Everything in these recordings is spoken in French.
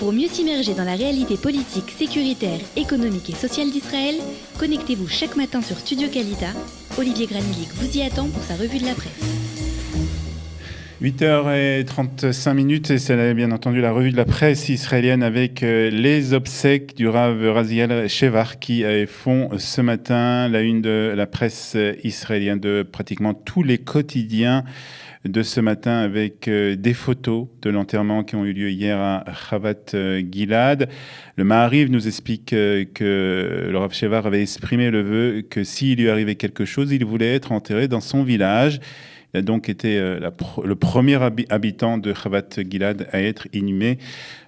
Pour mieux s'immerger dans la réalité politique, sécuritaire, économique et sociale d'Israël, connectez-vous chaque matin sur Studio Kalita. Olivier Granillic vous y attend pour sa revue de la presse. 8h35 et c'est bien entendu la revue de la presse israélienne avec les obsèques du Rav Raziel Shevar qui font ce matin la une de la presse israélienne de pratiquement tous les quotidiens de ce matin avec des photos de l'enterrement qui ont eu lieu hier à Chavat Gilad. Le Maariv nous explique que le Rav Shevar avait exprimé le vœu que s'il lui arrivait quelque chose, il voulait être enterré dans son village. Il a donc été le premier habitant de Chavat Gilad à être inhumé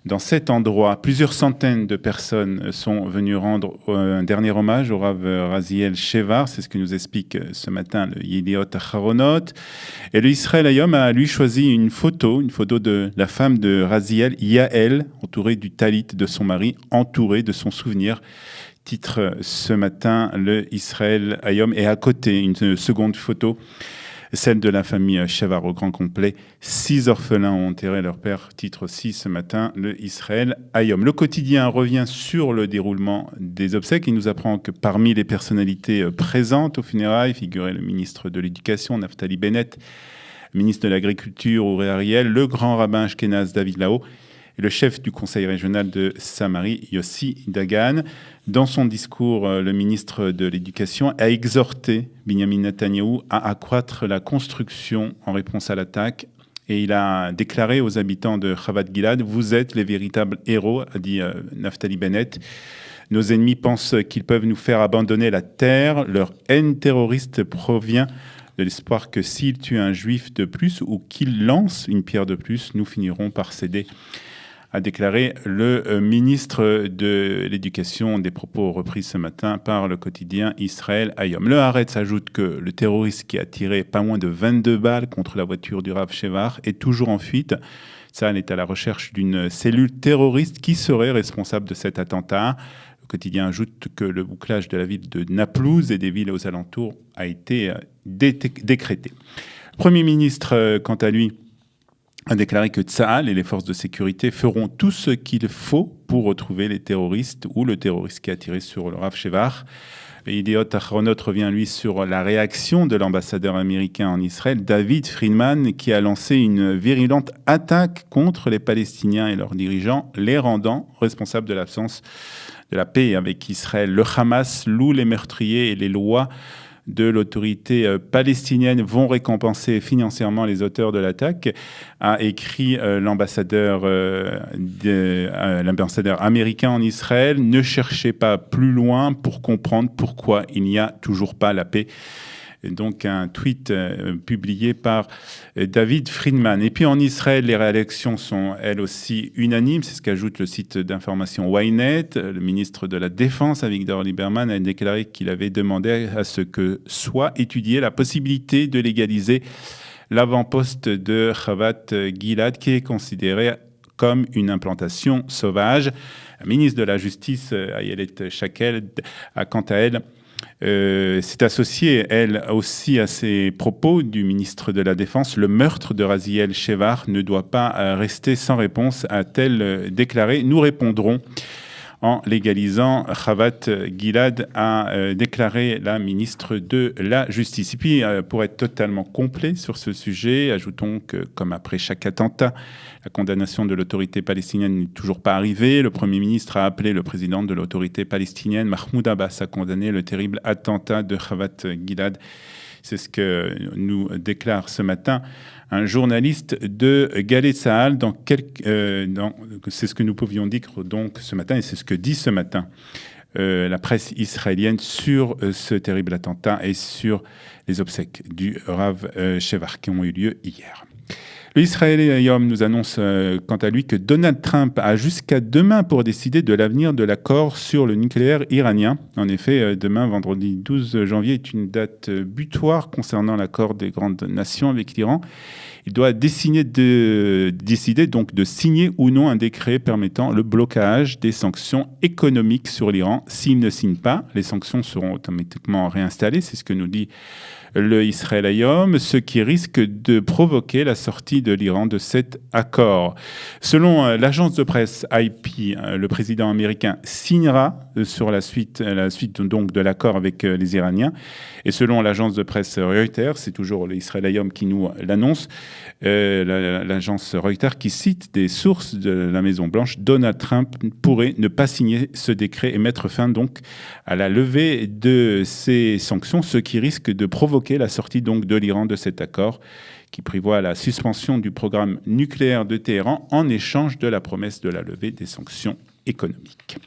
dans cet endroit. Plusieurs centaines de personnes sont venues rendre un dernier hommage au Rav Raziel Shevar. C'est ce que nous explique ce matin le Yediot Aharonot. Et le Israël Hayom a lui choisi une photo de la femme de Raziel, Yael, entourée du talit de son mari, entourée de son souvenir. Titre ce matin le Israël Hayom. Et à côté, une seconde photo, celle de la famille Shevar au grand complet. 6 orphelins ont enterré leur père. Titre aussi ce matin, le Israël Hayom. Le quotidien revient sur le déroulement des obsèques. Il nous apprend que parmi les personnalités présentes aux funérailles figurait le ministre de l'Éducation, Naftali Bennett, le ministre de l'Agriculture, Uri Ariel, le grand rabbin ashkénaze David Lao, et le chef du conseil régional de Samarie, Yossi Dagan. Dans son discours, le ministre de l'Éducation a exhorté Binyamin Netanyahou à accroître la construction en réponse à l'attaque. Et il a déclaré aux habitants de Chavat Gilad « Vous êtes les véritables héros », a dit Naftali Bennett. Nos ennemis pensent qu'ils peuvent nous faire abandonner la terre. Leur haine terroriste provient de l'espoir que s'ils tuent un juif de plus ou qu'ils lancent une pierre de plus, nous finirons par céder, a déclaré le ministre de l'Éducation, des propos repris ce matin par le quotidien Israël Hayom. Le Haaretz ajoute que le terroriste qui a tiré pas moins de 22 balles contre la voiture du Rav Shevar est toujours en fuite. Tzahal est à la recherche d'une cellule terroriste qui serait responsable de cet attentat. Le quotidien ajoute que le bouclage de la ville de Naplouse et des villes aux alentours a été décrété. Le Premier ministre, quant à lui, a déclaré que Tzahal et les forces de sécurité feront tout ce qu'il faut pour retrouver les terroristes ou le terroriste qui a tiré sur le Rav Shevar. Yediot Aharonot revient, lui, sur la réaction de l'ambassadeur américain en Israël, David Friedman, qui a lancé une virulente attaque contre les Palestiniens et leurs dirigeants, les rendant responsables de l'absence de la paix avec Israël. Le Hamas loue les meurtriers et les lois de l'autorité palestinienne vont récompenser financièrement les auteurs de l'attaque, a écrit l'ambassadeur américain en Israël. Ne cherchez pas plus loin pour comprendre pourquoi il n'y a toujours pas la paix. Et donc un tweet publié par David Friedman. Et puis en Israël, les réactions sont elles aussi unanimes. C'est ce qu'ajoute le site d'information Ynet. Le ministre de la Défense, Avigdor Lieberman, a déclaré qu'il avait demandé à ce que soit étudiée la possibilité de légaliser l'avant-poste de Chavat Gilad, qui est considéré comme une implantation sauvage. La ministre de la Justice, Ayelet Shakel, a quant à elle s'est associée, elle aussi, à ces propos du ministre de la Défense. Le meurtre de Raziel Shevar ne doit pas rester sans réponse, a-t-elle déclaré. Nous répondrons en légalisant Chavat Gilad, a déclaré la ministre de la Justice. Et puis, pour être totalement complet sur ce sujet, ajoutons que, comme après chaque attentat, la condamnation de l'autorité palestinienne n'est toujours pas arrivée. Le Premier ministre a appelé le président de l'autorité palestinienne, Mahmoud Abbas, à condamner le terrible attentat de Chavat Gilad. C'est ce que nous déclare ce matin un journaliste de Galei Tzahal. C'est ce que nous pouvions dire donc ce matin, et c'est ce que dit ce matin la presse israélienne sur ce terrible attentat et sur les obsèques du Rav Shevar qui ont eu lieu hier. Le Israël Hayom nous annonce quant à lui que Donald Trump a jusqu'à demain pour décider de l'avenir de l'accord sur le nucléaire iranien. En effet, demain, vendredi 12 janvier, est une date butoir concernant l'accord des grandes nations avec l'Iran. Il doit décider donc de signer ou non un décret permettant le blocage des sanctions économiques sur l'Iran. S'il ne signe pas, les sanctions seront automatiquement réinstallées. C'est ce que nous dit le Israël Hayom, ce qui risque de provoquer la sortie de l'Iran de cet accord. Selon l'agence de presse IP, le président américain signera sur la suite donc de l'accord avec les Iraniens. Et selon l'agence de presse Reuters, c'est toujours le Israël Hayom qui nous l'annonce, l'agence Reuters qui cite des sources de la Maison-Blanche, Donald Trump pourrait ne pas signer ce décret et mettre fin donc à la levée de ces sanctions, ce qui risque de provoquer la sortie donc de l'Iran de cet accord qui prévoit la suspension du programme nucléaire de Téhéran en échange de la promesse de la levée des sanctions économiques.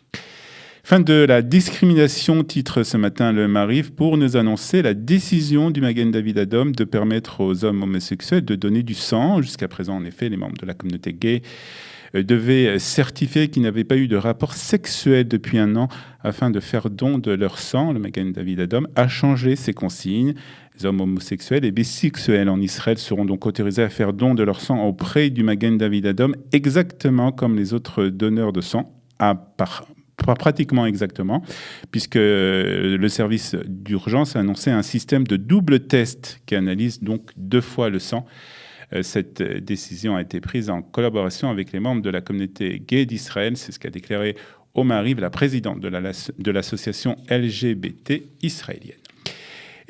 Fin de la discrimination, titre ce matin le Maariv, pour nous annoncer la décision du Magen David Adom de permettre aux hommes homosexuels de donner du sang. Jusqu'à présent, en effet, les membres de la communauté gay devaient certifier qu'ils n'avaient pas eu de rapport sexuel depuis 1 an afin de faire don de leur sang. Le Magen David Adom a changé ses consignes. Les hommes homosexuels et bisexuels en Israël seront donc autorisés à faire don de leur sang auprès du Magen David Adom, exactement comme les autres donneurs de sang, pas pratiquement exactement, puisque le service d'urgence a annoncé un système de double test qui analyse donc 2 fois le sang. Cette décision a été prise en collaboration avec les membres de la communauté gay d'Israël. C'est ce qu'a déclaré au Maariv, la présidente de l'association LGBT israélienne.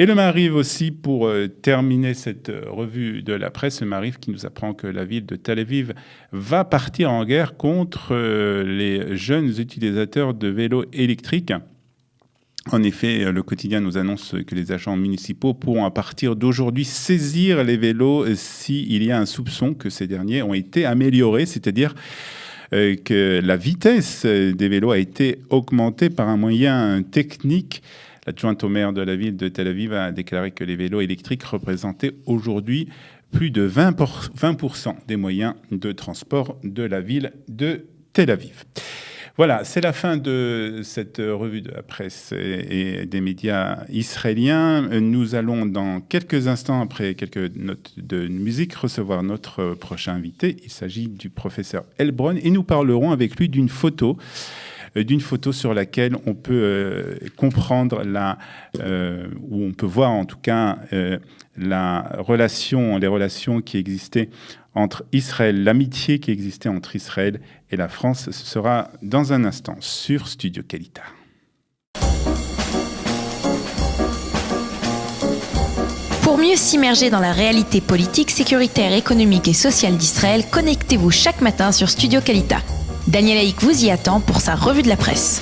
Et le Maariv aussi, pour terminer cette revue de la presse, le Maariv qui nous apprend que la ville de Tel Aviv va partir en guerre contre les jeunes utilisateurs de vélos électriques. En effet, le quotidien nous annonce que les agents municipaux pourront à partir d'aujourd'hui saisir les vélos s'il y a un soupçon que ces derniers ont été améliorés, c'est-à-dire que la vitesse des vélos a été augmentée par un moyen technique. L'adjointe au maire de la ville de Tel Aviv a déclaré que les vélos électriques représentaient aujourd'hui plus de 20% des moyens de transport de la ville de Tel Aviv. Voilà, c'est la fin de cette revue de la presse et des médias israéliens. Nous allons dans quelques instants, après quelques notes de musique, recevoir notre prochain invité. Il s'agit du professeur Heilbronn et nous parlerons avec lui d'une photo sur laquelle on peut comprendre ou on peut voir en tout cas les relations qui existaient entre Israël, l'amitié qui existait entre Israël et la France. Ce sera dans un instant sur Studio Kalita. Pour mieux s'immerger dans la réalité politique, sécuritaire, économique et sociale d'Israël, connectez-vous chaque matin sur Studio Kalita. Daniel Haïk vous y attend pour sa revue de la presse.